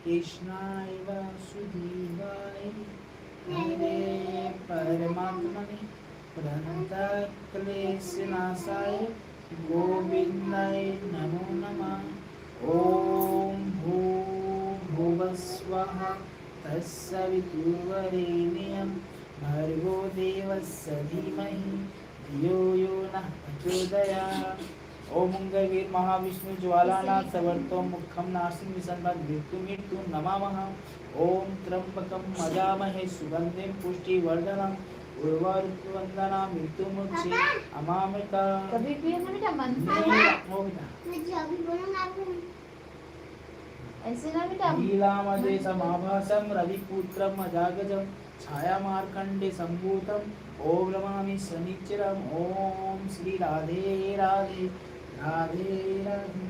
कृष्णाय वासुदेवाय हरे परमात्मने प्रणतक्लेशनाशाय गोविन्दाय नमो नमः। ॐ भूर्भुवस्वः तत्सवितुर्वरेण्यं भर्गो देवस्य धीमहि धियो यो नः प्रचोदयात्। ओम मंगलवीर महाविष्णु ज्वालानाथ सवर्तो मुखम नासिं विसन्नत मृत्यु नमामः। ओम त्र्यंबकं मजामहे सुगंधिं पुष्टिवर्धनम् उर्वारुकवंदना मृत्युमुक्षे अमामृता। कभी भी है ना बेटा मन से हो बेटा मुझे अभी बोलो ना ऐसे ना बेटा। लीलामदे समाभासं रविपुत्रं अजागजं छायामार्कण्डे सम्भूतं ओम नमामि शनिच्चरम्। ओम श्री राधे राधे राधे राधे।